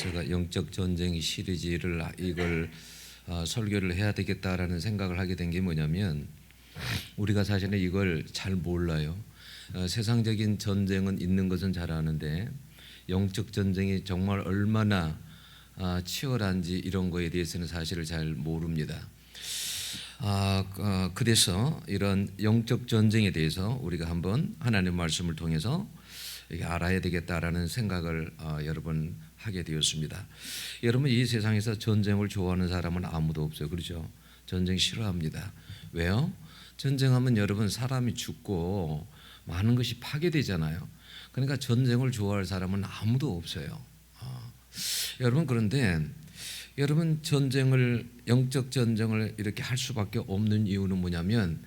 제가 영적 전쟁 시리즈를 이걸 설교를 해야 되겠다라는 생각을 하게 된 게 뭐냐면, 우리가 사실은 이걸 잘 몰라요. 세상적인 전쟁은 있는 것은 잘 아는데 영적 전쟁이 정말 얼마나 치열한지 이런 거에 대해서는 사실을 잘 모릅니다. 그래서 이런 영적 전쟁에 대해서 우리가 한번 하나님의 말씀을 통해서 알아야 되겠다라는 생각을 여러분 하게 되었습니다. 여러분, 이 세상에서 전쟁을 좋아하는 사람은 아무도 없어요. 그렇죠? 전쟁 싫어합니다. 왜요? 전쟁하면 여러분 사람이 죽고 많은 것이 파괴되잖아요. 그러니까 전쟁을 좋아할 사람은 아무도 없어요. 여러분, 그런데 여러분, 영적 전쟁을 이렇게 할 수밖에 없는 이유는 뭐냐면,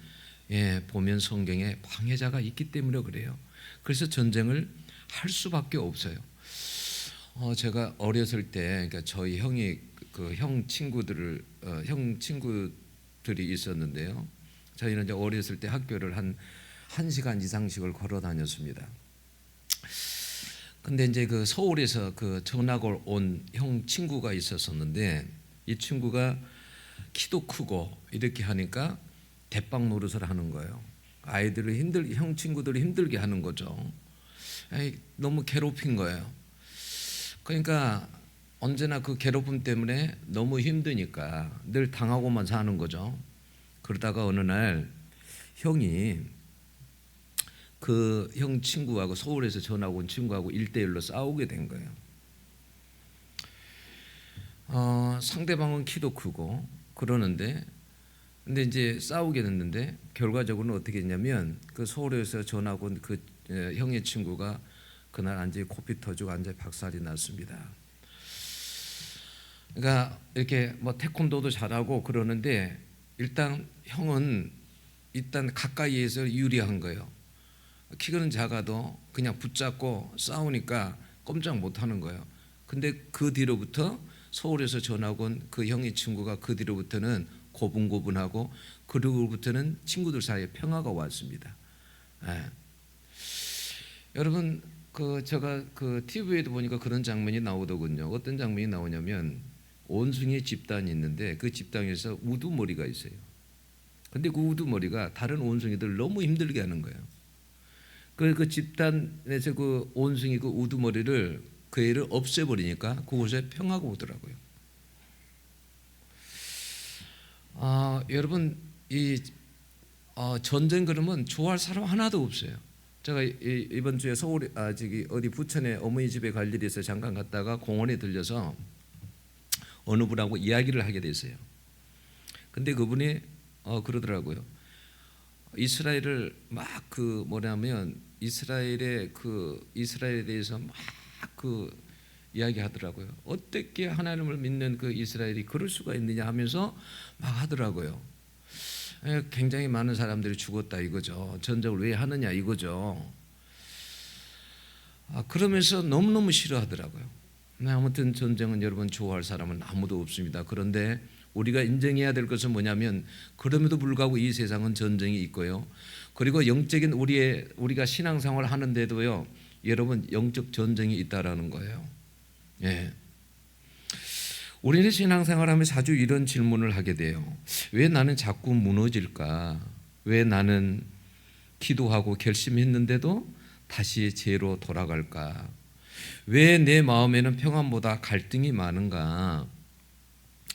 보면 성경에 방해자가 있기 때문에 그래요. 그래서 전쟁을 할 수밖에 없어요. 제가 어렸을 때, 그러니까 저희 형이 형 친구들이 있었는데요. 저희는 이제 어렸을 때 학교를 한 1시간 이상씩을 걸어 다녔습니다. 근데 이제 서울에서 전학을 온 형 친구가 있었었는데, 이 친구가 키도 크고 이렇게 하니까 대빵 노릇을 하는 거예요. 형 친구들을 힘들게 하는 거죠. 너무 괴롭힌 거예요. 그러니까 언제나 그 괴롭힘 때문에 너무 힘드니까 늘 당하고만 사는 거죠. 그러다가 어느 날 형이 그 형 친구하고, 서울에서 전학 온 친구하고 1대1로 싸우게 된 거예요. 상대방은 키도 크고 그러는데, 근데 이제 싸우게 됐는데 결과적으로는 어떻게 했냐면, 그 서울에서 전학 온 형의 친구가 그날 완전히 코피 터지고 완전히 박살이 났습니다. 그러니까 이렇게 태권도도 잘하고 그러는데, 일단 형은 가까이에서 유리한 거예요. 키는 작아도 그냥 붙잡고 싸우니까 꼼짝 못하는 거예요. 근데 그 뒤로부터 서울에서 전학 온 그 형의 친구가 그 뒤로부터는 고분고분하고, 그리고부터는 친구들 사이에 평화가 왔습니다. 여러분, 제가 TV에도 보니까 그런 장면이 나오더군요. 어떤 장면이 나오냐면, 온숭이 집단이 있는데 그 집단에서 우두머리가 있어요. 근데 그 우두머리가 다른 온숭이들 너무 힘들게 하는 거예요. 그 집단에서 그 온숭이 그 우두머리를, 그 애를 없애버리니까 그곳에 평화가 오더라고요. 여러분, 이 전쟁 그러면 좋아할 사람 하나도 없어요. 제가 이번 주에 서울 어디 부천에 어머니 집에 갈 일이 있어서 잠깐 갔다가 공원에 들려서 어느 분하고 이야기를 하게 됐어요. 근데 그분이 그러더라고요. 이스라엘을 막 이스라엘에 대해서 막 이야기하더라고요. 어떻게 하나님을 믿는 그 이스라엘이 그럴 수가 있느냐 하면서 막 하더라고요. 굉장히 많은 사람들이 죽었다 이거죠. 전쟁을 왜 하느냐 이거죠. 그러면서 너무너무 싫어하더라고요. 아무튼 전쟁은 여러분 좋아할 사람은 아무도 없습니다. 그런데 우리가 인정해야 될 것은 뭐냐면, 그럼에도 불구하고 이 세상은 전쟁이 있고요. 그리고 영적인 우리가 신앙생활을 하는데도요, 여러분 영적 전쟁이 있다라는 거예요. 우리는 신앙생활하면서 자주 이런 질문을 하게 돼요. 왜 나는 자꾸 무너질까? 왜 나는 기도하고 결심했는데도 다시 죄로 돌아갈까? 왜 내 마음에는 평안보다 갈등이 많은가?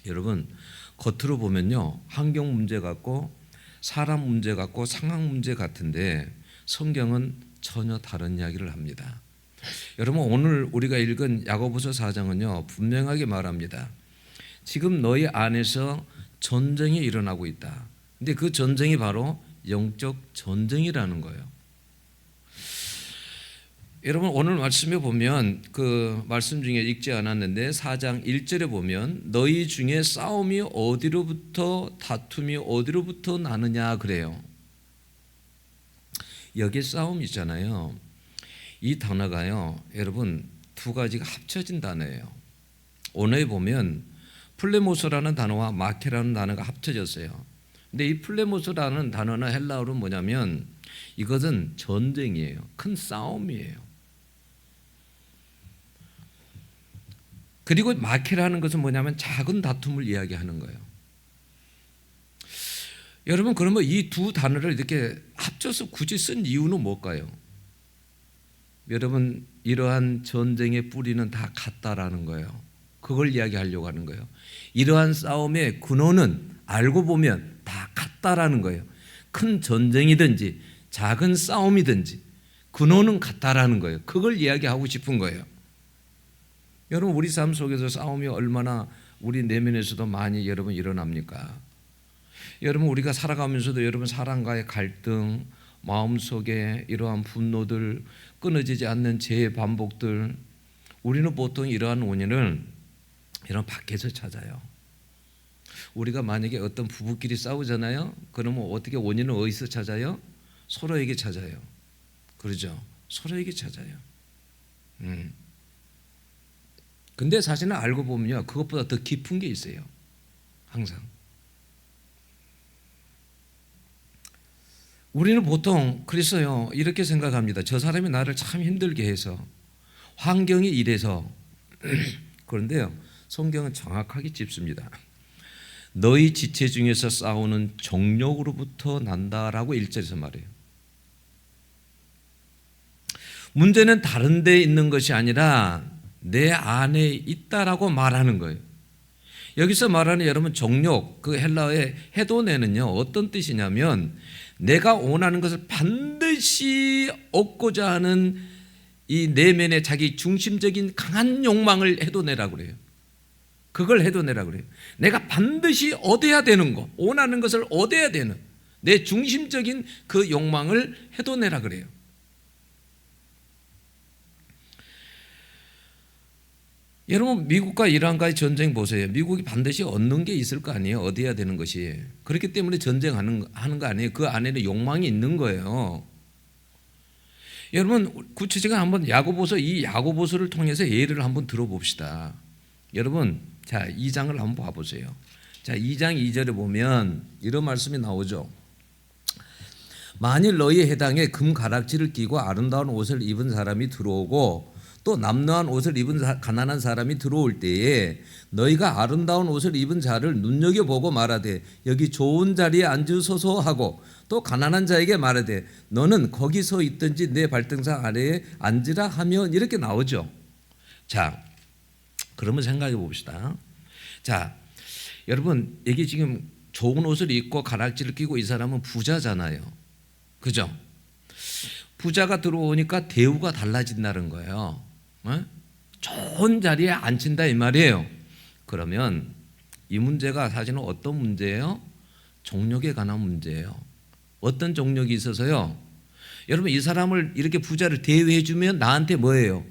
여러분, 겉으로 보면요, 환경 문제 같고 사람 문제 같고 상황 문제 같은데, 성경은 전혀 다른 이야기를 합니다. 여러분, 오늘 우리가 읽은 야고보서 4장은요 분명하게 말합니다. 지금 너희 안에서 전쟁이 일어나고 있다. 근데 그 전쟁이 바로 영적 전쟁이라는 거예요. 여러분, 오늘 말씀에 보면 그 말씀 중에 읽지 않았는데 4장 1절에 보면, 너희 중에 싸움이 어디로부터, 다툼이 어디로부터 나느냐 그래요. 여기에 싸움이 있잖아요. 이 단어가요, 여러분, 두 가지가 합쳐진 단어예요. 언어에 보면 플레모스라는 단어와 마케라는 단어가 합쳐졌어요. 근데 이 플레모스라는 단어는 헬라어로 뭐냐면, 이것은 전쟁이에요. 큰 싸움이에요. 그리고 마케라는 것은 뭐냐면 작은 다툼을 이야기하는 거예요. 여러분, 그러면 이 두 단어를 이렇게 합쳐서 굳이 쓴 이유는 뭘까요? 여러분, 이러한 전쟁의 뿌리는 다 같다라는 거예요. 그걸 이야기하려고 하는 거예요. 이러한 싸움의 근원은 알고 보면 다 같다라는 거예요. 큰 전쟁이든지 작은 싸움이든지 근원은 같다라는 거예요. 그걸 이야기하고 싶은 거예요. 여러분, 우리 삶 속에서 싸움이 얼마나 우리 내면에서도 많이 여러분 일어납니까? 여러분, 우리가 살아가면서도 여러분 사람과의 갈등, 마음속에 이러한 분노들, 끊어지지 않는 재반복들, 우리는 보통 이러한 원인을 이런 밖에서 찾아요. 우리가 만약에 어떤 부부끼리 싸우잖아요. 그러면 어떻게 원인을 어디서 찾아요? 서로에게 찾아요. 그러죠? 서로에게 찾아요. 근데 사실은 알고 보면요, 그것보다 더 깊은 게 있어요. 항상. 우리는 보통 그랬어요. 이렇게 생각합니다. 저 사람이 나를 참 힘들게 해서, 환경이 이래서. 그런데요, 성경은 정확하게 짚습니다. 너희 지체 중에서 싸우는 정욕으로부터 난다라고 1절에서 말해요. 문제는 다른 데 있는 것이 아니라 내 안에 있다라고 말하는 거예요. 여기서 말하는 여러분 정욕, 그 헬라어의 헤도네는요, 어떤 뜻이냐면 내가 원하는 것을 반드시 얻고자 하는 이 내면의 자기 중심적인 강한 욕망을 헤도네라고 그래요. 그걸 헤도네라고 그래요. 내가 반드시 얻어야 되는 거, 원하는 것을 얻어야 되는 내 중심적인 그 욕망을 헤도네라 그래요. 여러분, 미국과 이란과의 전쟁 보세요. 미국이 반드시 얻는 게 있을 거 아니에요. 얻어야 되는 것이. 그렇기 때문에 전쟁하는 거 아니에요. 그 안에는 욕망이 있는 거예요. 여러분, 구체적으로 한번 야고보서, 이 야고보서를 통해서 예를 한번 들어봅시다. 여러분, 자, 2장을 한번 봐보세요. 자, 2장 2절에 보면 이런 말씀이 나오죠. 만일 너희 해당에 금 가락지를 끼고 아름다운 옷을 입은 사람이 들어오고 또 남루한 옷을 입은 가난한 사람이 들어올 때에 너희가 아름다운 옷을 입은 자를 눈여겨보고 말하되 여기 좋은 자리에 앉으소서 하고 또 가난한 자에게 말하되 너는 거기 서 있든지 내 발등상 아래에 앉으라 하면 이렇게 나오죠. 자, 그러면 생각해 봅시다. 자, 여러분, 여기 지금 좋은 옷을 입고 가락지를 끼고 이 사람은 부자잖아요. 그죠? 부자가 들어오니까 대우가 달라진다는 거예요. 좋은 자리에 앉힌다 이 말이에요. 그러면 이 문제가 사실은 어떤 문제예요? 정욕에 관한 문제예요. 어떤 정욕이 있어서요? 여러분, 이 사람을 이렇게 부자를 대우해 주면 나한테 뭐예요?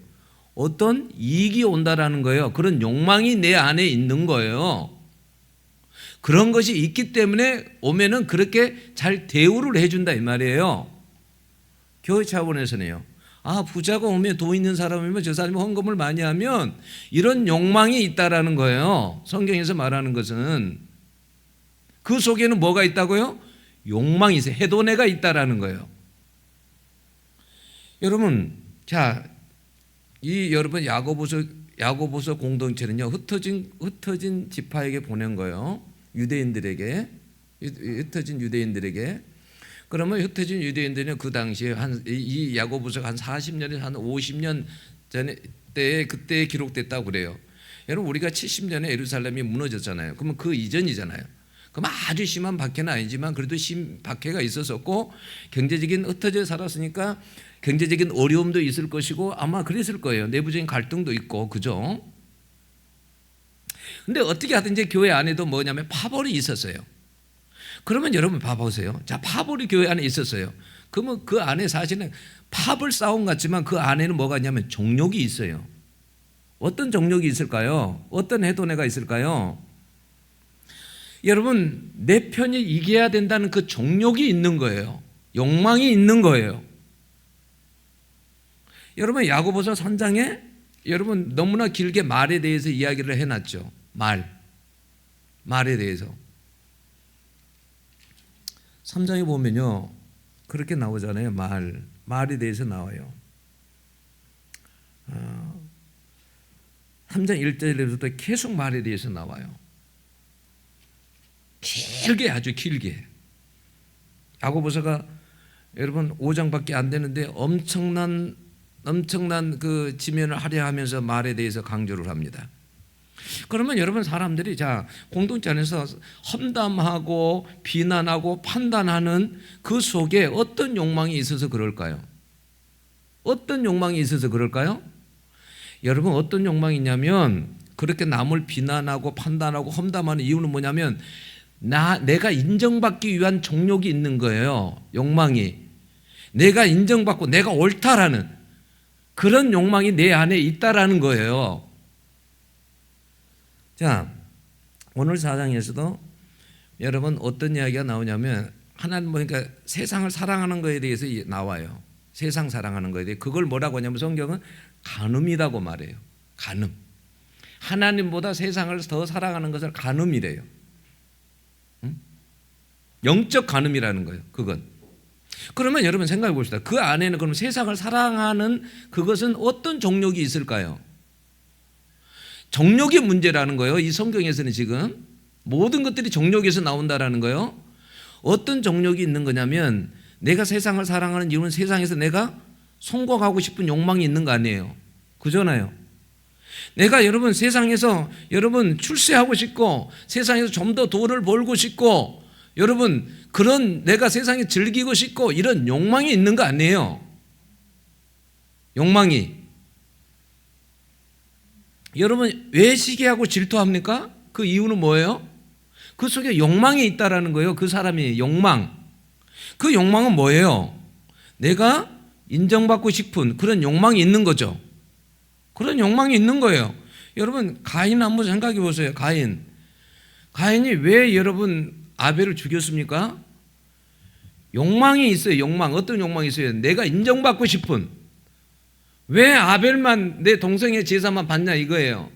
어떤 이익이 온다라는 거예요. 그런 욕망이 내 안에 있는 거예요. 그런 것이 있기 때문에 오면은 그렇게 잘 대우를 해준다 이 말이에요. 교회 차원에서는요. 아, 부자가 오면 돈 있는 사람이면 저 사람이 헌금을 많이 하면 이런 욕망이 있다라는 거예요. 성경에서 말하는 것은 그 속에는 뭐가 있다고요? 욕망이 있어요. 해도내가 있다라는 거예요. 여러분, 자, 이 여러분 야고보서 공동체는요, 흩어진 지파에게 보낸 거예요. 유대인들에게, 흩어진 유대인들에게. 그러면 흩어진 유대인들은 그 당시에 이 야고보서가 한 40년에서 한 50년 전에 그때 기록됐다고 그래요. 여러분, 우리가 70년에 예루살렘이 무너졌잖아요. 그러면 그 이전이잖아요. 그럼 아주 심한 박해는 아니지만 그래도 박해가 있었었고 경제적인 흩어져 살았으니까 경제적인 어려움도 있을 것이고 아마 그랬을 거예요. 내부적인 갈등도 있고, 그죠? 근데 어떻게 하든지 교회 안에도 뭐냐면 파벌이 있었어요. 그러면 여러분 봐보세요. 자, 파벌이 교회 안에 있었어요. 그러면 그 안에 사실은 파벌 싸움 같지만 그 안에는 뭐가 있냐면 정욕이 있어요. 어떤 정욕이 있을까요? 어떤 해도내가 있을까요? 여러분, 내 편이 이겨야 된다는 그 정욕이 있는 거예요. 욕망이 있는 거예요. 여러분, 야고보서 3장에 여러분 너무나 길게 말에 대해서 이야기를 해놨죠. 말에 대해서 3장에 보면요, 그렇게 나오잖아요. 말에 대해서 나와요. 3장 1절에서도 계속 말에 대해서 나와요. 길게, 아주 길게. 야고보서가 여러분 5장밖에 안 되는데 엄청난 그 지면을 할애하면서 말에 대해서 강조를 합니다. 그러면 여러분, 사람들이 자 공동체 안에서 험담하고 비난하고 판단하는 그 속에 어떤 욕망이 있어서 그럴까요? 어떤 욕망이 있어서 그럴까요? 여러분, 어떤 욕망이 있냐면, 그렇게 남을 비난하고 판단하고 험담하는 이유는 뭐냐면 내가 인정받기 위한 정욕이 있는 거예요. 욕망이. 내가 인정받고 내가 옳다라는 그런 욕망이 내 안에 있다라는 거예요. 자, 오늘 4장에서도 여러분 어떤 이야기가 나오냐면, 하나님 보니까 세상을 사랑하는 것에 대해서 나와요. 세상 사랑하는 것에 대해. 그걸 뭐라고 하냐면 성경은 간음이라고 말해요. 간음. 하나님보다 세상을 더 사랑하는 것을 간음이래요. 영적 간음이라는 거예요. 그건. 그러면 여러분 생각해 봅시다. 그 안에는 그럼 세상을 사랑하는 그것은 어떤 정욕이 있을까요? 정욕의 문제라는 거예요. 이 성경에서는 지금 모든 것들이 정욕에서 나온다라는 거예요. 어떤 정욕이 있는 거냐면, 내가 세상을 사랑하는 이유는 세상에서 내가 성공하고 싶은 욕망이 있는 거 아니에요. 그잖아요. 내가 여러분 세상에서 여러분 출세하고 싶고, 세상에서 좀 더 돈을 벌고 싶고, 여러분 그런 내가 세상에 즐기고 싶고, 이런 욕망이 있는 거 아니에요. 욕망이. 여러분 왜 시기하고 질투합니까? 그 이유는 뭐예요? 그 속에 욕망이 있다라는 거예요. 그 사람이 욕망. 그 욕망은 뭐예요? 내가 인정받고 싶은 그런 욕망이 있는 거죠. 그런 욕망이 있는 거예요. 여러분 가인 한번 생각해 보세요. 가인이 왜 여러분 아벨을 죽였습니까? 욕망이 있어요. 욕망. 어떤 욕망이 있어요? 내가 인정받고 싶은. 왜 아벨만, 내 동생의 제사만 받냐 이거예요.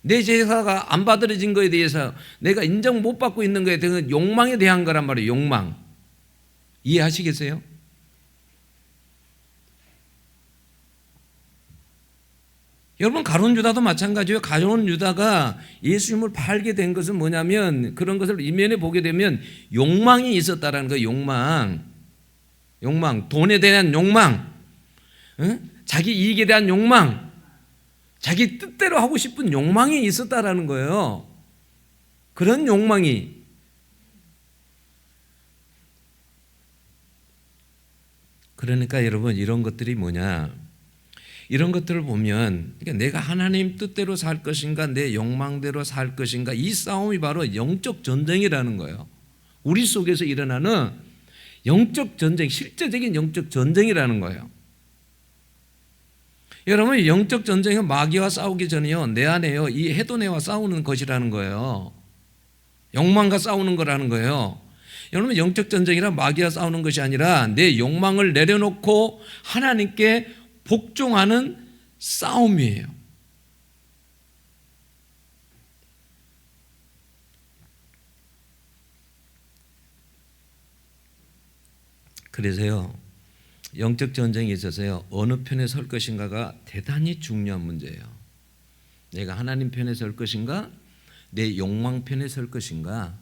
내 제사가 안 받아들여진 거에 대해서 내가 인정 못 받고 있는 거에 대한 욕망에 대한 거란 말이에요. 욕망. 이해하시겠어요? 여러분 가룟 유다도 마찬가지예요. 가룟 유다가 예수님을 팔게 된 것은 뭐냐면, 그런 것을 이면에 보게 되면 욕망이 있었다라는 거예요. 욕망, 돈에 대한 욕망, 자기 이익에 대한 욕망, 자기 뜻대로 하고 싶은 욕망이 있었다라는 거예요. 그런 욕망이. 그러니까 여러분 이런 것들이 뭐냐, 이런 것들을 보면, 그러니까 내가 하나님 뜻대로 살 것인가 내 욕망대로 살 것인가, 이 싸움이 바로 영적 전쟁이라는 거예요. 우리 속에서 일어나는 영적 전쟁, 실제적인 영적 전쟁이라는 거예요. 여러분 영적 전쟁은 마귀와 싸우기 전에요, 내 안에요 이 해도내와 싸우는 것이라는 거예요. 욕망과 싸우는 거라는 거예요. 여러분 영적 전쟁이란 마귀와 싸우는 것이 아니라 내 욕망을 내려놓고 하나님께 복종하는 싸움이에요. 그래서요, 영적 전쟁에 있어서요, 어느 편에 설 것인가가 대단히 중요한 문제예요. 내가 하나님 편에 설 것인가, 내 욕망 편에 설 것인가,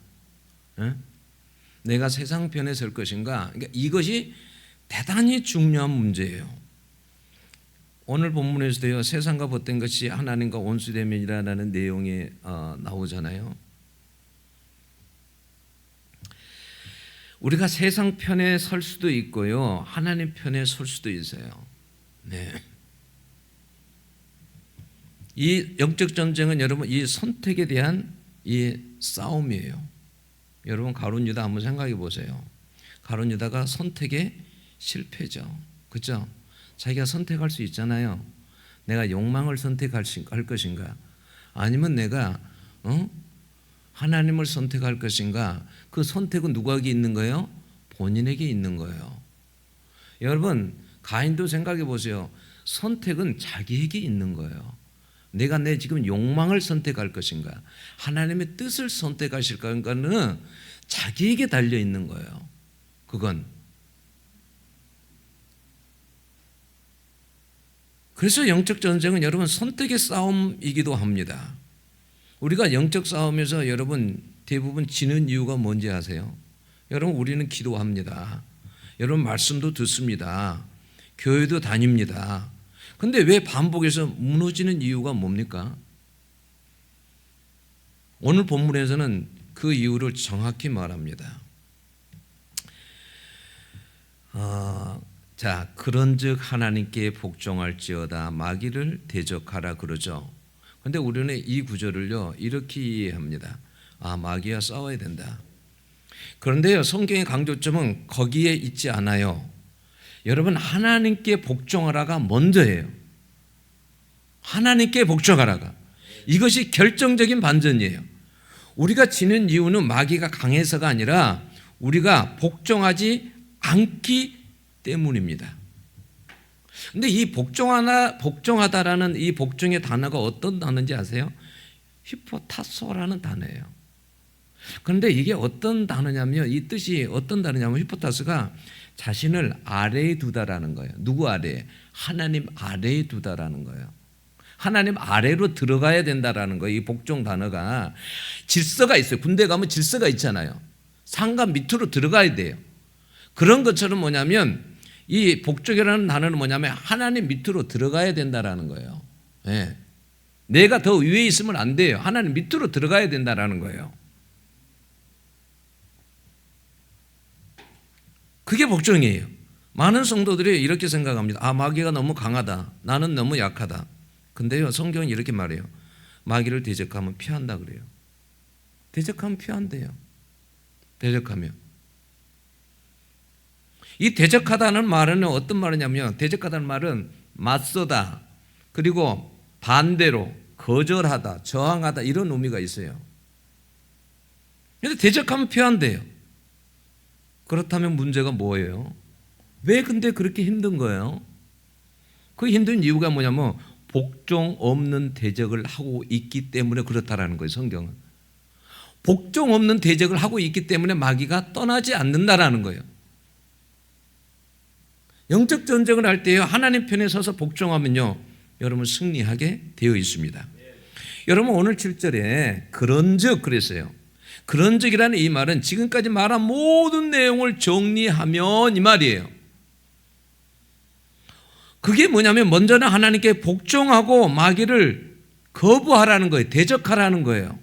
내가 세상 편에 설 것인가. 그러니까 이것이 대단히 중요한 문제예요. 오늘 본문에서도요, 세상과 벗된 것이 하나님과 원수됨이라는 내용이 나오잖아요. 우리가 세상 편에 설 수도 있고요, 하나님 편에 설 수도 있어요. 네. 이 영적 전쟁은 여러분 이 선택에 대한 이 싸움이에요. 여러분 가룟 유다 한번 생각해 보세요. 가룟 유다가 선택에 실패죠. 그렇죠? 자기가 선택할 수 있잖아요. 내가 욕망을 선택할 것인가, 아니면 내가 하나님을 선택할 것인가. 그 선택은 누구에게 있는 거예요? 본인에게 있는 거예요. 여러분 가인도 생각해 보세요. 선택은 자기에게 있는 거예요. 내가 내 지금 욕망을 선택할 것인가, 하나님의 뜻을 선택하실 건가는 자기에게 달려 있는 거예요. 그건 그래서 영적 전쟁은 여러분 선택의 싸움이기도 합니다. 우리가 영적 싸움에서 여러분 대부분 지는 이유가 뭔지 아세요? 여러분 우리는 기도합니다. 여러분 말씀도 듣습니다. 교회도 다닙니다. 근데 왜 반복해서 무너지는 이유가 뭡니까? 오늘 본문에서는 그 이유를 정확히 말합니다. 자, 그런즉 하나님께 복종할지어다 마귀를 대적하라 그러죠. 근데 우리는 이 구절을요 이렇게 이해합니다. 마귀와 싸워야 된다. 그런데요 성경의 강조점은 거기에 있지 않아요. 여러분 하나님께 복종하라가 먼저예요. 하나님께 복종하라가 이것이 결정적인 반전이에요. 우리가 지는 이유는 마귀가 강해서가 아니라 우리가 복종하지 않기 때문입니다. 근데 이 복종하다라는 이 복종의 단어가 어떤 단어인지 아세요? 히포타소라는 단어예요. 그런데 이게 어떤 단어냐면 이 뜻이 어떤 단어냐면 히포타스가 자신을 아래에 두다라는 거예요. 누구 아래에? 하나님 아래에 두다라는 거예요. 하나님 아래로 들어가야 된다라는 거예요. 이 복종 단어가 질서가 있어요. 군대 가면 질서가 있잖아요. 상관 밑으로 들어가야 돼요. 그런 것처럼 뭐냐면 이 복종이라는 단어는 뭐냐면 하나님 밑으로 들어가야 된다라는 거예요. 네. 내가 더 위에 있으면 안 돼요. 하나님 밑으로 들어가야 된다라는 거예요. 그게 복종이에요. 많은 성도들이 이렇게 생각합니다. 마귀가 너무 강하다. 나는 너무 약하다. 근데요 성경은 이렇게 말해요. 마귀를 대적하면 피한다 그래요. 대적하면 피한대요. 대적하면. 이 대적하다는 말은 어떤 말이냐면 대적하다는 말은 맞서다 그리고 반대로 거절하다 저항하다 이런 의미가 있어요. 그런데 대적하면 피한대요. 그렇다면 문제가 뭐예요? 왜 근데 그렇게 힘든 거예요? 그 힘든 이유가 뭐냐면 복종 없는 대적을 하고 있기 때문에 그렇다라는 거예요. 성경은 복종 없는 대적을 하고 있기 때문에 마귀가 떠나지 않는다라는 거예요. 영적 전쟁을 할 때요 하나님 편에 서서 복종하면요 여러분 승리하게 되어 있습니다. 여러분 오늘 7절에 그런즉 그랬어요. 그런즉이라는 이 말은 지금까지 말한 모든 내용을 정리하면 이 말이에요. 그게 뭐냐면 먼저는 하나님께 복종하고 마귀를 거부하라는 거예요. 대적하라는 거예요.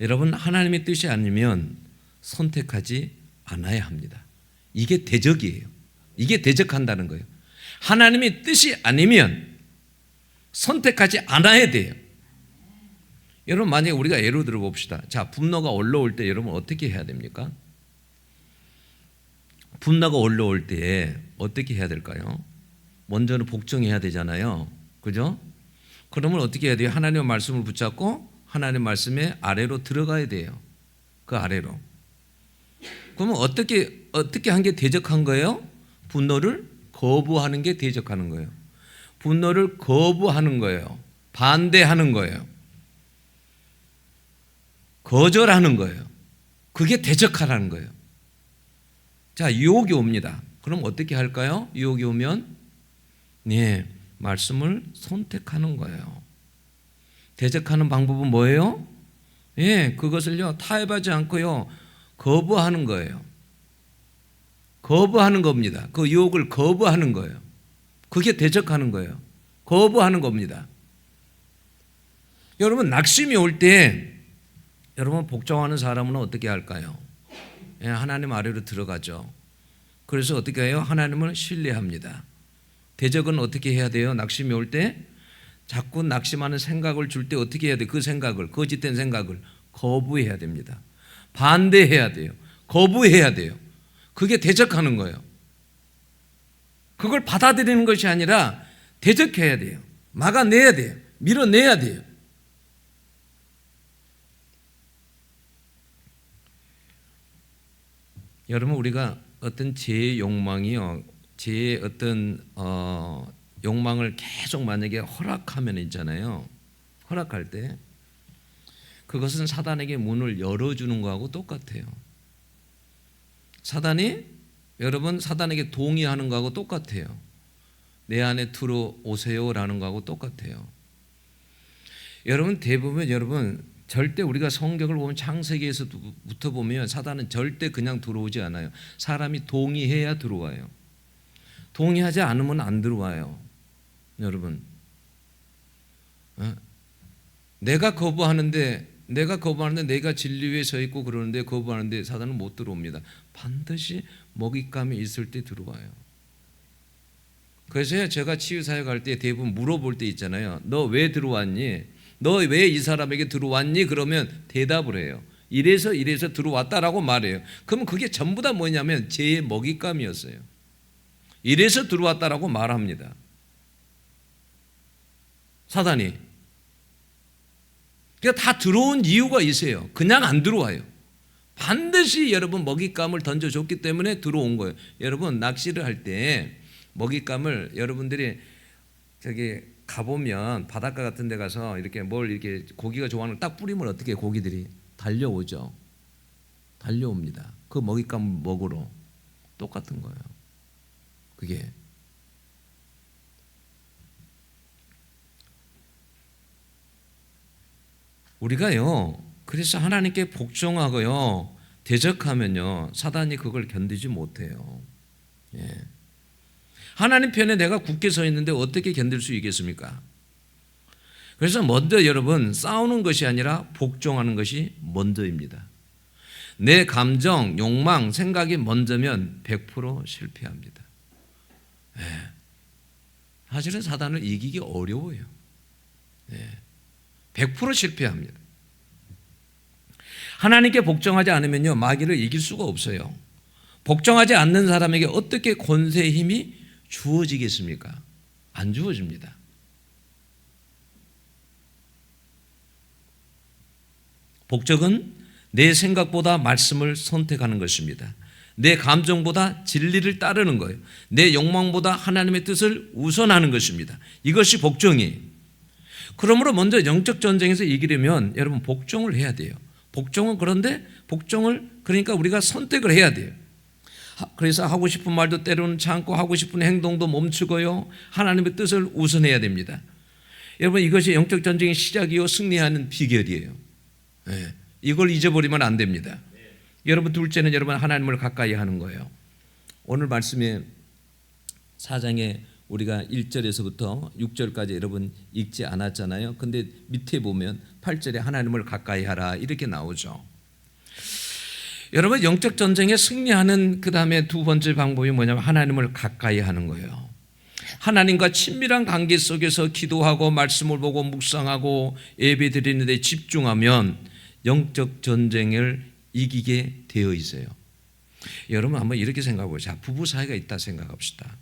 여러분 하나님의 뜻이 아니면 선택하지 않아야 합니다. 이게 대적이에요. 이게 대적한다는 거예요. 하나님의 뜻이 아니면 선택하지 않아야 돼요. 여러분 만약에 우리가 예로 들어 봅시다. 자, 분노가 올라올 때 여러분 어떻게 해야 됩니까? 분노가 올라올 때 어떻게 해야 될까요? 먼저는 복종해야 되잖아요. 그죠? 그러면 어떻게 해야 돼요? 하나님의 말씀을 붙잡고 하나님의 말씀에 아래로 들어가야 돼요. 그 아래로. 그러면 어떻게 한 게 대적한 거예요? 분노를 거부하는 게 대적하는 거예요. 분노를 거부하는 거예요. 반대하는 거예요. 거절하는 거예요. 그게 대적하라는 거예요. 자, 유혹이 옵니다. 그럼 어떻게 할까요? 유혹이 오면 말씀을 선택하는 거예요. 대적하는 방법은 뭐예요? 그것을요 타협하지 않고요 거부하는 거예요. 거부하는 겁니다. 그 유혹을 거부하는 거예요. 그게 대적하는 거예요. 거부하는 겁니다. 여러분 낙심이 올 때 여러분 복종하는 사람은 어떻게 할까요? 하나님 아래로 들어가죠. 그래서 어떻게 해요? 하나님을 신뢰합니다. 대적은 어떻게 해야 돼요? 낙심이 올 때 자꾸 낙심하는 생각을 줄 때 어떻게 해야 돼요? 그 생각을, 거짓된 생각을 거부해야 됩니다. 반대해야 돼요. 거부해야 돼요. 그게 대적하는 거예요. 그걸 받아들이는 것이 아니라 대적해야 돼요. 막아내야 돼요. 밀어내야 돼요. 여러분 우리가 어떤 죄의 욕망이요, 죄의 어떤 욕망을 계속 만약에 허락하면 있잖아요. 허락할 때 그것은 사단에게 문을 열어주는 거하고 똑같아요. 사단이 여러분 사단에게 동의하는 거하고 똑같아요. 내 안에 들어오세요라는 거하고 똑같아요. 여러분 대부분 여러분 절대 우리가 성경을 보면 창세기에서부터 보면 사단은 절대 그냥 들어오지 않아요. 사람이 동의해야 들어와요. 동의하지 않으면 안 들어와요. 여러분 내가 거부하는데 내가 진리 위에 서 있고 그러는데 거부하는데 사단은 못 들어옵니다. 반드시 먹잇감이 있을 때 들어와요. 그래서 제가 치유사역 할 때 대부분 물어볼 때 있잖아요. 너 왜 들어왔니? 너 왜 이 사람에게 들어왔니? 그러면 대답을 해요. 이래서 들어왔다라고 말해요. 그러면 그게 전부 다 뭐냐면 제 먹잇감이었어요. 이래서 들어왔다라고 말합니다. 사단이. 그러니까 다 들어온 이유가 있어요. 그냥 안 들어와요. 반드시 여러분 먹잇감을 던져줬기 때문에 들어온 거예요. 여러분 낚시를 할 때 먹잇감을 여러분들이 저기 가보면 바닷가 같은 데 가서 이렇게 고기가 좋아하는 걸 딱 뿌리면 어떻게 고기들이 달려오죠. 달려옵니다. 그 먹잇감 먹으러. 똑같은 거예요. 그게 우리가요. 그래서 하나님께 복종하고요. 대적하면요. 사단이 그걸 견디지 못해요. 예. 하나님 편에 내가 굳게 서 있는데 어떻게 견딜 수 있겠습니까? 그래서 먼저 여러분 싸우는 것이 아니라 복종하는 것이 먼저입니다. 내 감정, 욕망, 생각이 먼저면 100% 실패합니다. 예. 사실은 사단을 이기기 어려워요. 예. 100% 실패합니다. 하나님께 복종하지 않으면요 마귀를 이길 수가 없어요. 복종하지 않는 사람에게 어떻게 권세의 힘이 주어지겠습니까? 안 주어집니다. 복종은 내 생각보다 말씀을 선택하는 것입니다. 내 감정보다 진리를 따르는 거예요. 내 욕망보다 하나님의 뜻을 우선하는 것입니다. 이것이 복종이에요. 그러므로 먼저 영적 전쟁에서 이기려면 여러분 복종을 해야 돼요. 복종은 그러니까 우리가 선택을 해야 돼요. 그래서 하고 싶은 말도 때로는 참고 하고 싶은 행동도 멈추고요. 하나님의 뜻을 우선해야 됩니다. 여러분 이것이 영적 전쟁의 시작이요 승리하는 비결이에요. 네. 이걸 잊어버리면 안 됩니다. 여러분 둘째는 여러분 하나님을 가까이 하는 거예요. 오늘 말씀에 4장에 우리가 1절에서부터 6절까지 여러분 읽지 않았잖아요. 근데 밑에 보면 8절에 하나님을 가까이 하라 이렇게 나오죠. 여러분 영적 전쟁에 승리하는 그 다음에 두 번째 방법이 뭐냐면 하나님을 가까이 하는 거예요. 하나님과 친밀한 관계 속에서 기도하고 말씀을 보고 묵상하고 예배 드리는 데 집중하면 영적 전쟁을 이기게 되어 있어요. 여러분 한번 이렇게 생각해 보세요. 부부 사이가 있다 생각합시다.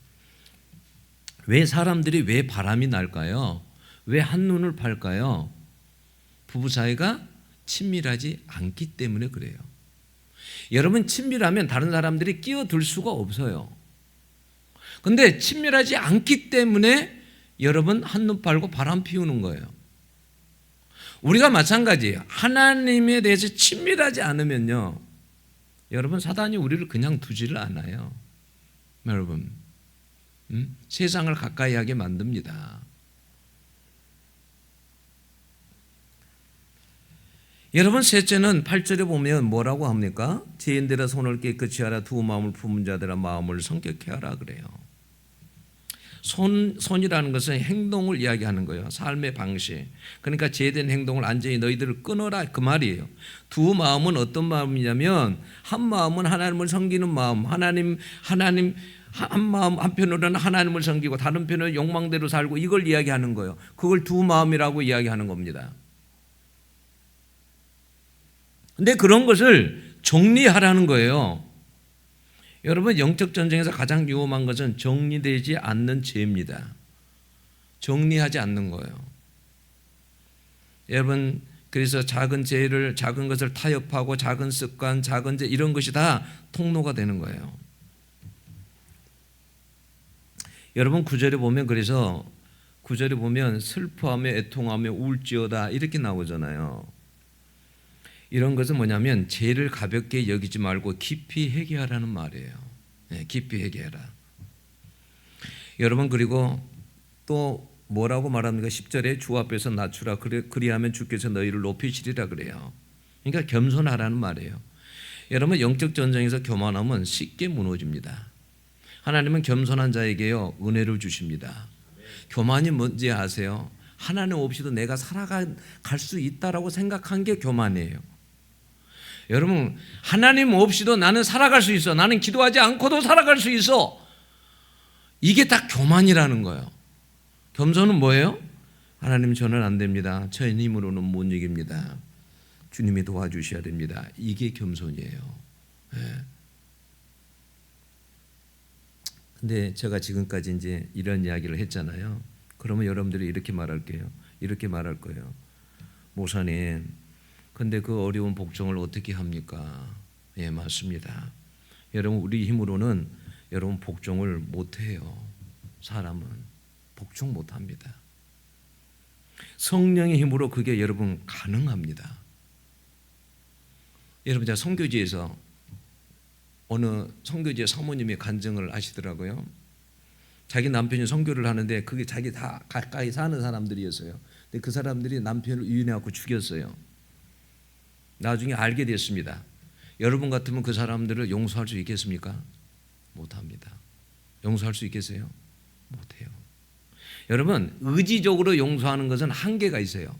왜 사람들이 왜 바람이 날까요? 왜 한눈을 팔까요? 부부 사이가 친밀하지 않기 때문에 그래요. 여러분 친밀하면 다른 사람들이 끼어들 수가 없어요. 근데 친밀하지 않기 때문에 여러분 한눈 팔고 바람 피우는 거예요. 우리가 마찬가지예요. 하나님에 대해서 친밀하지 않으면요 여러분 사단이 우리를 그냥 두지를 않아요. 여러분 세상을 가까이 하게 만듭니다. 여러분 셋째는 8절에 보면 뭐라고 합니까? 죄인들아 손을 깨끗이 하라 두 마음을 품은 자들아 마음을 성결케 하라 그래요. 손이라는 것은 행동을 이야기하는 거예요. 삶의 방식. 그러니까 제된 행동을 완전히 너희들을 끊어라 그 말이에요. 두 마음은 어떤 마음이냐면 한 마음은 하나님을 섬기는 마음, 하나님 한 마음 한편으로는 하나님을 섬기고 다른 편으로는 욕망대로 살고 이걸 이야기하는 거예요. 그걸 두 마음이라고 이야기하는 겁니다. 근데 그런 것을 정리하라는 거예요. 여러분 영적 전쟁에서 가장 위험한 것은 정리되지 않는 죄입니다. 정리하지 않는 거예요. 여러분 그래서 작은 것을 타협하고 작은 습관, 작은 죄 이런 것이 다 통로가 되는 거예요. 여러분 9절에 보면 그래서 9절에 보면 슬퍼하며 애통하며 울지어다 이렇게 나오잖아요. 이런 것은 뭐냐면 죄를 가볍게 여기지 말고 깊이 회개하라는 말이에요. 깊이 회개해라. 여러분, 그리고 또 뭐라고 말합니까? 10절에 주 앞에서 낮추라. 그리하면 주께서 너희를 높이시리라 그래요. 그러니까 겸손하라는 말이에요. 여러분, 영적 전쟁에서 교만하면 쉽게 무너집니다. 하나님은 겸손한 자에게요 은혜를 주십니다. 교만이 뭔지 아세요? 하나님 없이도 내가 살아갈 수 있다라고 생각한 게 교만이에요. 여러분, 하나님 없이도 나는 살아갈 수 있어. 나는 기도하지 않고도 살아갈 수 있어. 이게 다 교만이라는 거예요. 겸손은 뭐예요? 하나님, 저는 안 됩니다. 저 힘으로는 못 이깁니다. 주님이 도와주셔야 됩니다. 이게 겸손이에요. 근데 제가 지금까지 이제 이런 이야기를 했잖아요. 그러면 여러분들이 이렇게 말할게요. 이렇게 말할 거예요. 목사님, 근데 그 어려운 복종을 어떻게 합니까? 예, 맞습니다. 여러분, 우리 힘으로는 여러분 복종을 못 해요. 사람은 복종 못 합니다. 성령의 힘으로 그게 여러분 가능합니다. 여러분, 제가 선교지에서 어느 선교지의 사모님이 간증을 하시더라고요. 자기 남편이 선교를 하는데 그게 자기 다 가까이 사는 사람들이었어요. 근데 그 사람들이 남편을 유인해갖고 죽였어요. 나중에 알게 됐습니다. 여러분 같으면 그 사람들을 용서할 수 있겠습니까? 못합니다. 용서할 수 있겠어요? 못해요. 여러분, 의지적으로 용서하는 것은 한계가 있어요.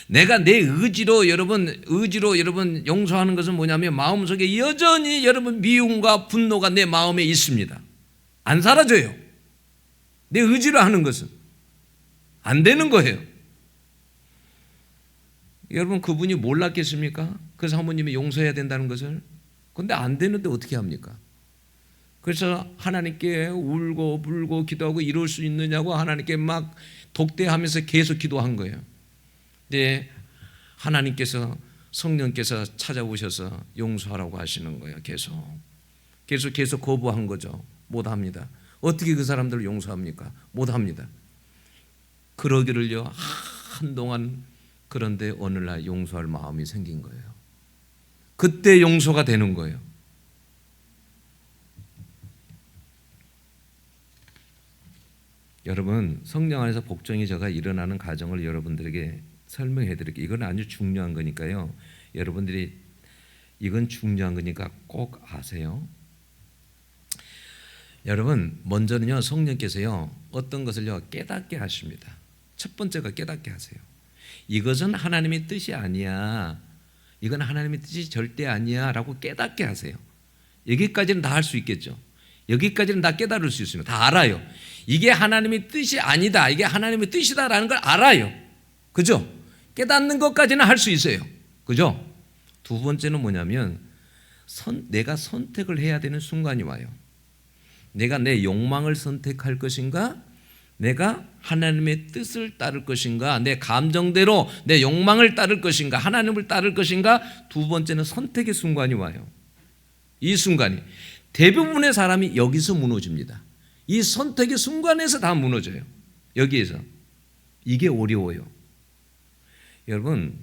내가 내 의지로 여러분 용서하는 것은 뭐냐면 마음속에 여전히 여러분 미움과 분노가 내 마음에 있습니다. 안 사라져요. 내 의지로 하는 것은 안 되는 거예요. 여러분, 그분이 몰랐겠습니까? 그 사모님이 용서해야 된다는 것을. 그런데 안 되는데 어떻게 합니까? 그래서 하나님께 울고 불고 기도하고 이룰 수 있느냐고 하나님께 막 독대하면서 계속 기도한 거예요. 근데 하나님께서, 성령께서 찾아오셔서 용서하라고 하시는 거예요. 계속 거부한 거죠. 못합니다. 어떻게 그 사람들을 용서합니까? 못합니다. 그러기를요 한동안. 그런데 어느 날 용서할 마음이 생긴 거예요. 그때 용서가 되는 거예요. 여러분, 성령 안에서 복종이 저가 일어나는 과정을 여러분들에게 설명해 드릴게요. 이건 아주 중요한 거니까요. 여러분들이 이건 중요한 거니까 꼭 아세요. 여러분, 먼저는요 성령께서요 어떤 것을요 깨닫게 하십니다. 첫 번째가 깨닫게 하세요. 이것은 하나님의 뜻이 아니야. 이건 하나님의 뜻이 절대 아니야 라고 깨닫게 하세요. 여기까지는 다 할 수 있겠죠. 여기까지는 다 깨달을 수 있습니다. 다 알아요. 이게 하나님의 뜻이 아니다, 이게 하나님의 뜻이다라는 걸 알아요. 그죠? 깨닫는 것까지는 할 수 있어요. 그죠? 두 번째는 뭐냐면 내가 선택을 해야 되는 순간이 와요. 내가 내 욕망을 선택할 것인가, 내가 하나님의 뜻을 따를 것인가, 내 감정대로 내 욕망을 따를 것인가, 하나님을 따를 것인가. 두 번째는 선택의 순간이 와요. 이 순간이 대부분의 사람이 여기서 무너집니다. 이 선택의 순간에서 다 무너져요. 여기에서. 이게 어려워요. 여러분,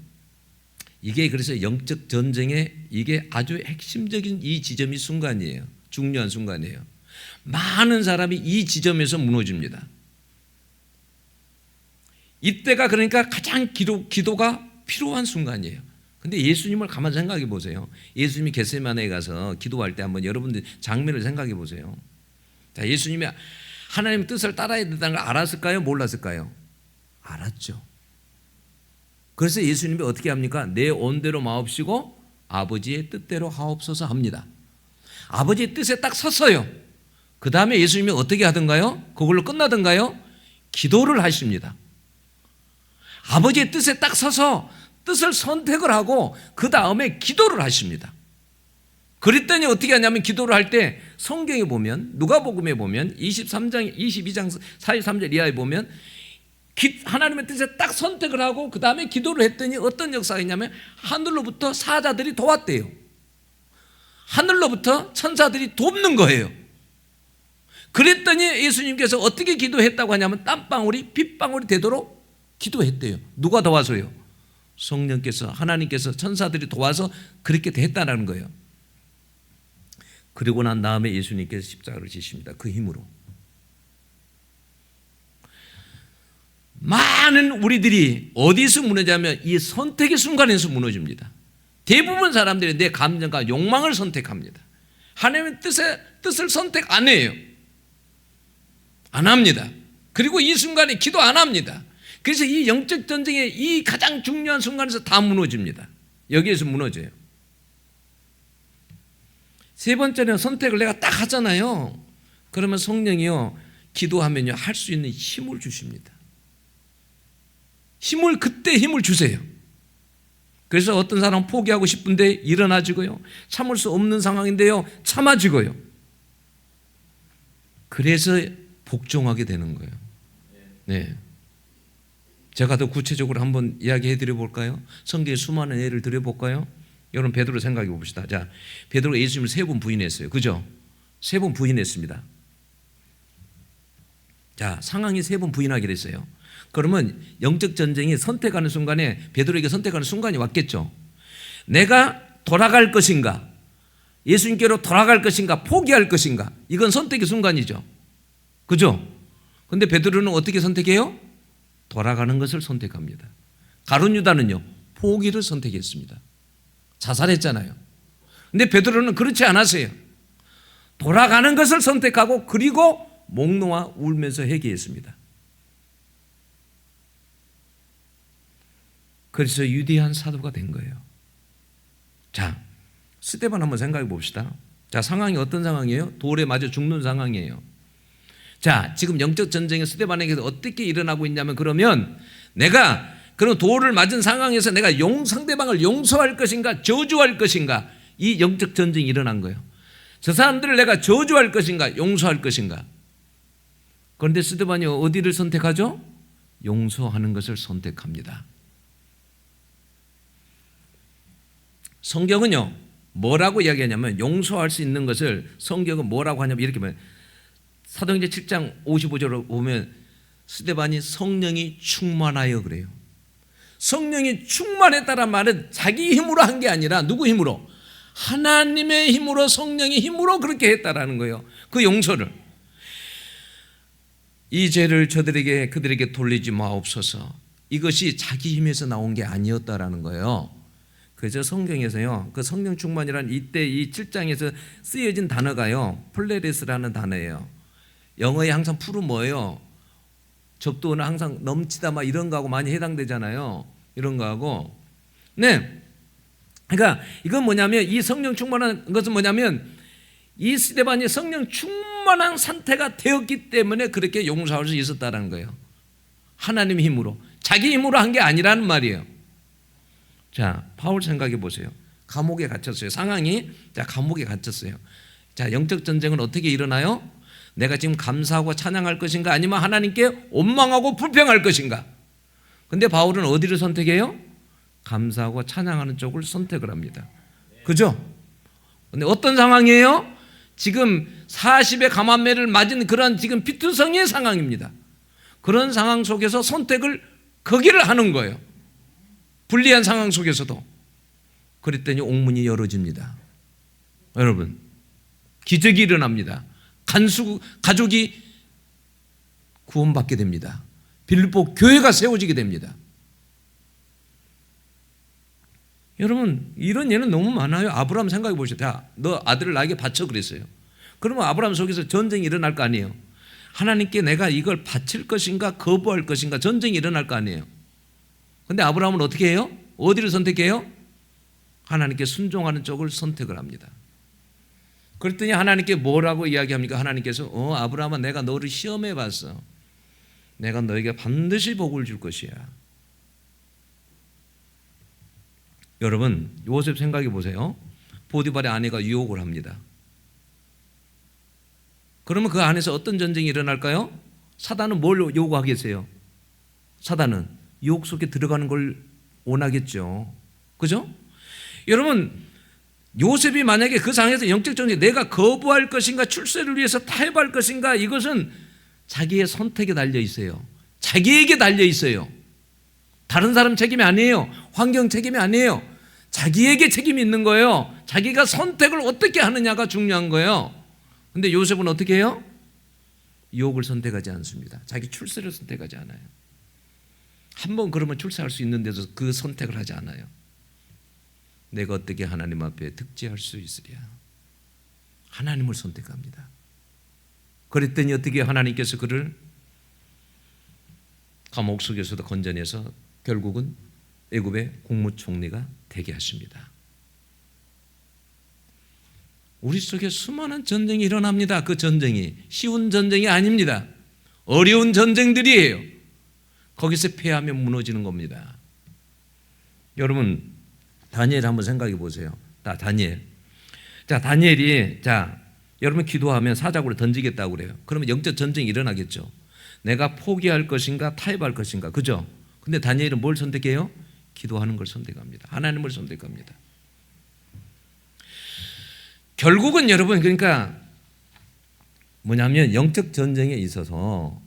이게 그래서 영적 전쟁의 이게 아주 핵심적인 이 지점이 순간이에요. 중요한 순간이에요. 많은 사람이 이 지점에서 무너집니다. 이때가 그러니까 가장 기도가 필요한 순간이에요. 근데 예수님을 가만히 생각해 보세요. 예수님이 겟세마네에 가서 기도할 때 한번 여러분들 장면을 생각해 보세요. 자, 예수님이 하나님의 뜻을 따라야 된다는 걸 알았을까요? 몰랐을까요? 알았죠. 그래서 예수님이 어떻게 합니까? 내 온대로 마옵시고 아버지의 뜻대로 하옵소서 합니다. 아버지의 뜻에 딱 섰어요. 그 다음에 예수님이 어떻게 하던가요? 그걸로 끝나던가요? 기도를 하십니다. 아버지의 뜻에 딱 서서 뜻을 선택을 하고 그 다음에 기도를 하십니다. 그랬더니 어떻게 하냐면 기도를 할 때 성경에 보면, 누가복음에 보면 22장 43절 이하에 보면 하나님의 뜻에 딱 선택을 하고 그 다음에 기도를 했더니 어떤 역사가 있냐면 하늘로부터 사자들이 도왔대요. 하늘로부터 천사들이 돕는 거예요. 그랬더니 예수님께서 어떻게 기도했다고 하냐면 땀방울이 빗방울이 되도록 기도했대요. 누가 도와서요? 성령께서, 하나님께서, 천사들이 도와서 그렇게 됐다는 거예요. 그리고 난 다음에 예수님께서 십자가를 지십니다. 그 힘으로. 많은 우리들이 어디서 무너지냐면 이 선택의 순간에서 무너집니다. 대부분 사람들이 내 감정과 욕망을 선택합니다. 하나님의 뜻을 선택 안 해요. 안 합니다. 그리고 이 순간에 기도 안 합니다. 그래서 이 영적 전쟁의 이 가장 중요한 순간에서 다 무너집니다. 여기에서 무너져요. 세 번째는 선택을 내가 딱 하잖아요. 그러면 성령이요, 기도하면요, 할 수 있는 힘을 주십니다. 그때 힘을 주세요. 그래서 어떤 사람은 포기하고 싶은데 일어나지고요, 참을 수 없는 상황인데요, 참아지고요. 그래서 복종하게 되는 거예요. 네. 제가 더 구체적으로 한번 이야기해 드려 볼까요? 성경에 수많은 예를 드려 볼까요? 여러분, 베드로 생각해 봅시다. 자, 베드로가 예수님을 3번 부인했어요. 그죠? 3번 부인했습니다. 자, 상황이 3번 부인하게 됐어요. 그러면 영적 전쟁이 선택하는 순간에 베드로에게 선택하는 순간이 왔겠죠. 내가 돌아갈 것인가, 예수님께로 돌아갈 것인가, 포기할 것인가, 이건 선택의 순간이죠. 그죠? 근데 베드로는 어떻게 선택해요? 돌아가는 것을 선택합니다. 가룟 유다는요, 포기를 선택했습니다. 자살했잖아요. 근데 베드로는 그렇지 않았어요. 돌아가는 것을 선택하고 그리고 목 놓아 울면서 회개했습니다. 그래서 위대한 사도가 된 거예요. 자, 스데반 한번 생각해 봅시다. 자, 상황이 어떤 상황이에요? 돌에 맞아 죽는 상황이에요. 자, 지금 영적 전쟁이 스데반에게서 어떻게 일어나고 있냐면, 그러면 내가 그런 돌을 맞은 상황에서 내가 상대방을 용서할 것인가 저주할 것인가, 이 영적 전쟁이 일어난 거예요. 저 사람들을 내가 저주할 것인가 용서할 것인가. 그런데 스데반이 어디를 선택하죠? 용서하는 것을 선택합니다. 성경은요, 뭐라고 이야기하냐면, 용서할 수 있는 것을 성경은 뭐라고 하냐면 이렇게 말해요. 사도행전 7장 55절을 보면 스데반이 성령이 충만하여 그래요. 성령이 충만했다는 말은 자기 힘으로 한 게 아니라 누구 힘으로? 하나님의 힘으로, 성령의 힘으로 그렇게 했다라는 거예요. 그 용서를. 이 죄를 그들에게 돌리지 마옵소서. 이것이 자기 힘에서 나온 게 아니었다라는 거예요. 그래서 성경에서요, 그 성령 충만이란 이때 이 7장에서 쓰여진 단어가요, 플레레스라는 단어예요. 영어에 항상 풀은 뭐예요? 접두어는 항상 넘치다 막 이런 거하고 많이 해당되잖아요. 이런 거하고. 네. 그러니까 이건 뭐냐면, 이 성령 충만한 것은 뭐냐면, 이 스데반이 성령 충만한 상태가 되었기 때문에 그렇게 용서할 수 있었다는 거예요. 하나님의 힘으로. 자기 힘으로 한 게 아니라는 말이에요. 자, 바울 생각해 보세요. 감옥에 갇혔어요. 상황이, 자, 감옥에 갇혔어요. 자, 영적 전쟁은 어떻게 일어나요? 내가 지금 감사하고 찬양할 것인가, 아니면 하나님께 원망하고 불평할 것인가. 근데 바울은 어디를 선택해요? 감사하고 찬양하는 쪽을 선택을 합니다. 그죠? 근데 어떤 상황이에요? 지금 40의 감암매를 맞은 그런 지금 피투성이의 상황입니다. 그런 상황 속에서 선택을 거기를 하는 거예요. 불리한 상황 속에서도. 그랬더니 옥문이 열어집니다. 여러분, 기적이 일어납니다. 가족이 구원받게 됩니다. 빌립보 교회가 세워지게 됩니다. 여러분, 이런 예는 너무 많아요. 아브라함 생각해 보세요. 자, 너 아들을 나에게 바쳐 그랬어요. 그러면 아브라함 속에서 전쟁이 일어날 거 아니에요. 하나님께 내가 이걸 바칠 것인가 거부할 것인가, 전쟁이 일어날 거 아니에요. 근데 아브라함은 어떻게 해요? 어디를 선택해요? 하나님께 순종하는 쪽을 선택을 합니다. 그랬더니 하나님께 뭐라고 이야기합니까? 하나님께서 아브라함아, 내가 너를 시험해 봤어. 내가 너에게 반드시 복을 줄 것이야. 여러분, 요셉 생각해 보세요. 보디발의 아내가 유혹을 합니다. 그러면 그 안에서 어떤 전쟁이 일어날까요? 사단은 뭘 요구하겠어요? 사단은 유혹 속에 들어가는 걸 원하겠죠. 그죠? 여러분, 요셉이 만약에 그 상황에서 영적 전쟁, 내가 거부할 것인가 출세를 위해서 타협할 것인가, 이것은 자기의 선택에 달려 있어요. 자기에게 달려 있어요. 다른 사람 책임이 아니에요. 환경 책임이 아니에요. 자기에게 책임이 있는 거예요. 자기가 선택을 어떻게 하느냐가 중요한 거예요. 근데 요셉은 어떻게 해요? 유혹을 선택하지 않습니다. 자기 출세를 선택하지 않아요. 한번 그러면 출세할 수 있는 데서 그 선택을 하지 않아요. 내가 어떻게 하나님 앞에 득지할 수 있으랴. 하나님을 선택합니다. 그랬더니 어떻게 하나님께서 그를 감옥 속에서도 건져내서 결국은 애굽의 국무총리가 되게 하십니다. 우리 속에 수많은 전쟁이 일어납니다. 그 전쟁이 쉬운 전쟁이 아닙니다. 어려운 전쟁들이에요. 거기서 패하면 무너지는 겁니다. 여러분 다니엘 한번 생각해 보세요. 다니엘이 여러분 기도하면 사자굴에 던지겠다고 그래요. 그러면 영적 전쟁이 일어나겠죠. 내가 포기할 것인가 타협할 것인가, 그죠? 근데 다니엘은 뭘 선택해요? 기도하는 걸 선택합니다. 하나님을 선택합니다. 결국은 여러분 그러니까 뭐냐면 영적 전쟁에 있어서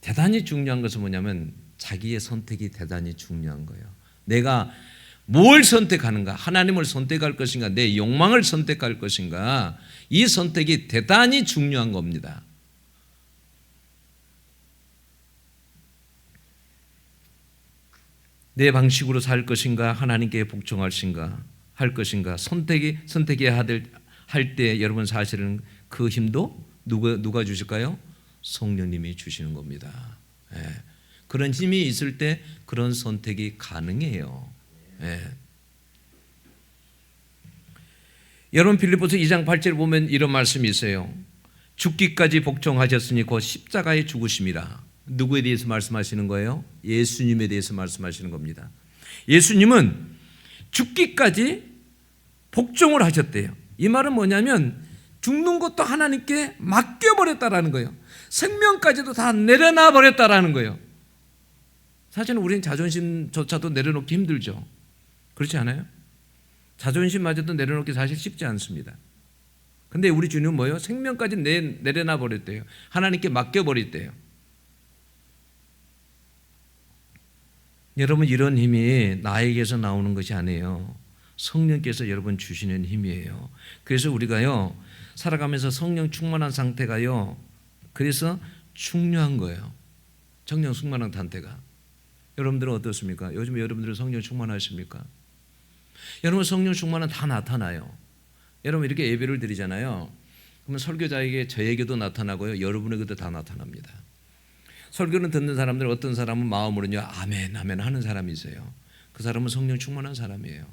대단히 중요한 것은 뭐냐면 자기의 선택이 대단히 중요한 거예요. 내가 뭘 선택하는가? 하나님을 선택할 것인가? 내 욕망을 선택할 것인가? 이 선택이 대단히 중요한 겁니다. 내 방식으로 살 것인가? 하나님께 복종할 것인가? 선택해야 할 때 여러분 사실은 그 힘도 누가 주실까요? 성령님이 주시는 겁니다. 예. 그런 힘이 있을 때 그런 선택이 가능해요. 예. 여러분 빌립보서 2장 8절 보면 이런 말씀이 있어요. 죽기까지 복종하셨으니 곧 십자가에 죽으심이라. 누구에 대해서 말씀하시는 거예요? 예수님에 대해서 말씀하시는 겁니다. 예수님은 죽기까지 복종을 하셨대요. 이 말은 뭐냐면 죽는 것도 하나님께 맡겨버렸다라는 거예요. 생명까지도 다 내려놔 버렸다라는 거예요. 사실은 우리는 자존심조차도 내려놓기 힘들죠. 그렇지 않아요? 자존심마저도 내려놓기 사실 쉽지 않습니다. 근데 우리 주님은 뭐예요? 생명까지 내려놔 버렸대요. 하나님께 맡겨버렸대요. 여러분 이런 힘이 나에게서 나오는 것이 아니에요. 성령께서 여러분 주시는 힘이에요. 그래서 우리가요 살아가면서 성령 충만한 상태가요 그래서 중요한 거예요. 성령 충만한 상태가. 여러분들은 어떻습니까? 요즘에 여러분들은 성령 충만하십니까? 여러분 성령 충만은 다 나타나요. 여러분 이렇게 예배를 드리잖아요. 그러면 설교자에게 저에게도 나타나고요 여러분에게도 다 나타납니다. 설교는 듣는 사람들 어떤 사람은 마음으로는요 아멘 아멘 하는 사람이 있어요. 그 사람은 성령 충만한 사람이에요.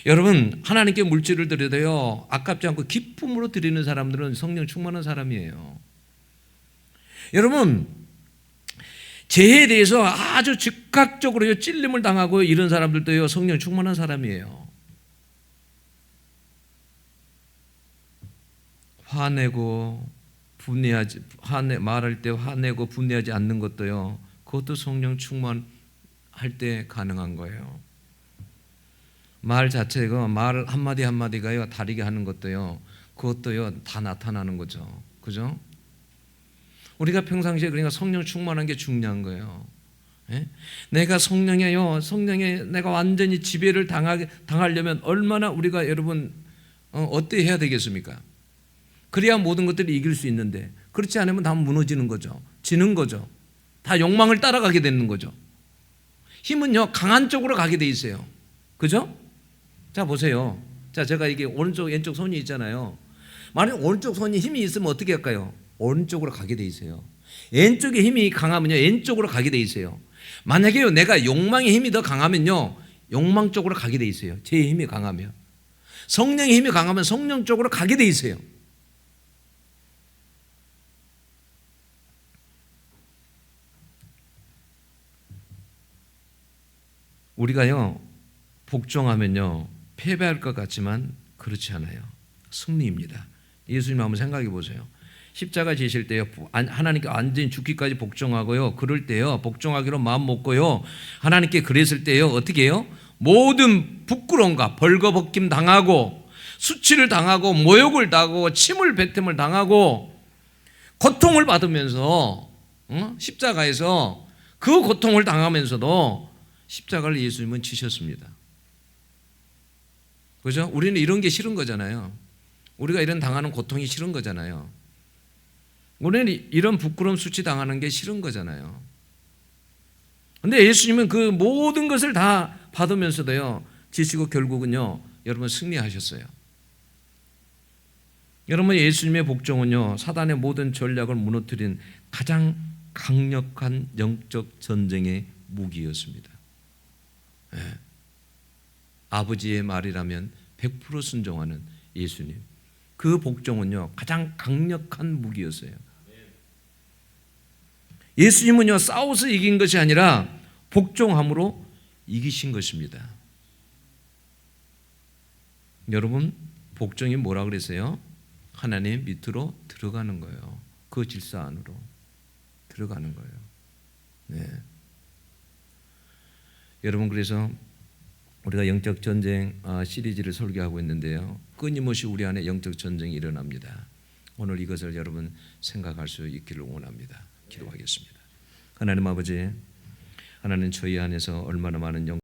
여러분 하나님께 물질을 드려도요 아깝지 않고 기쁨으로 드리는 사람들은 성령 충만한 사람이에요. 여러분 죄에 대해서 아주 즉각적으로 찔림을 당하고 이런 사람들도요 성령 충만한 사람이에요. 말할 때 화내고 분해하지 않는 것도요 그것도 성령 충만할 때 가능한 거예요. 말 자체가 말 한마디 한마디가요 다르게 하는 것도요 그것도요 다 나타나는 거죠. 그죠? 우리가 평상시에 그러니까 성령 충만한 게 중요한 거예요. 예? 내가 성령에 내가 완전히 지배를 당하려면 얼마나 우리가 여러분 어떻게 해야 되겠습니까? 그래야 모든 것들을 이길 수 있는데 그렇지 않으면 다 무너지는 거죠. 지는 거죠. 다 욕망을 따라가게 되는 거죠. 힘은요 강한 쪽으로 가게 돼 있어요. 그죠? 자 보세요. 자 제가 이게 오른쪽 왼쪽 손이 있잖아요. 만약 오른쪽 손이 힘이 있으면 어떻게 할까요? 오른쪽으로 가게 돼 있어요. 왼쪽에 힘이 강하면요 왼쪽으로 가게 돼 있어요. 만약에요 내가 욕망의 힘이 더 강하면요 욕망 쪽으로 가게 돼 있어요. 제 힘이 강하면. 성령의 힘이 강하면 성령 쪽으로 가게 돼 있어요. 우리가요 복종하면요 패배할 것 같지만 그렇지 않아요. 승리입니다. 예수님 한번 생각해 보세요. 십자가 지실 때요 하나님께 완전히 죽기까지 복종하고요 그럴 때요 복종하기로 마음 먹고요 하나님께 그랬을 때요 어떻게 해요? 모든 부끄러움과 벌거벗김 당하고 수치를 당하고 모욕을 당하고 침을 뱉음을 당하고 고통을 받으면서 십자가에서 그 고통을 당하면서도 십자가를 예수님은 지셨습니다. 그죠? 우리는 이런 게 싫은 거잖아요. 우리가 이런 당하는 고통이 싫은 거잖아요. 우리는 이런 부끄러움 수치 당하는 게 싫은 거잖아요. 근데 예수님은 그 모든 것을 다 받으면서도요, 지시고 결국은요, 여러분 승리하셨어요. 여러분, 예수님의 복종은요, 사단의 모든 전략을 무너뜨린 가장 강력한 영적 전쟁의 무기였습니다. 네. 아버지의 말이라면 100% 순종하는 예수님. 그 복종은요, 가장 강력한 무기였어요. 예수님은요, 싸워서 이긴 것이 아니라 복종함으로 이기신 것입니다. 여러분, 복종이 뭐라 그랬어요? 하나님 밑으로 들어가는 거예요. 그 질서 안으로 들어가는 거예요. 네. 여러분, 그래서 우리가 영적 전쟁 시리즈를 설교하고 있는데요, 끊임없이 우리 안에 영적 전쟁이 일어납니다. 오늘 이것을 여러분 생각할 수 있기를 원합니다. 기도하겠습니다. 하나님 아버지, 하나님 저희 안에서 얼마나 많은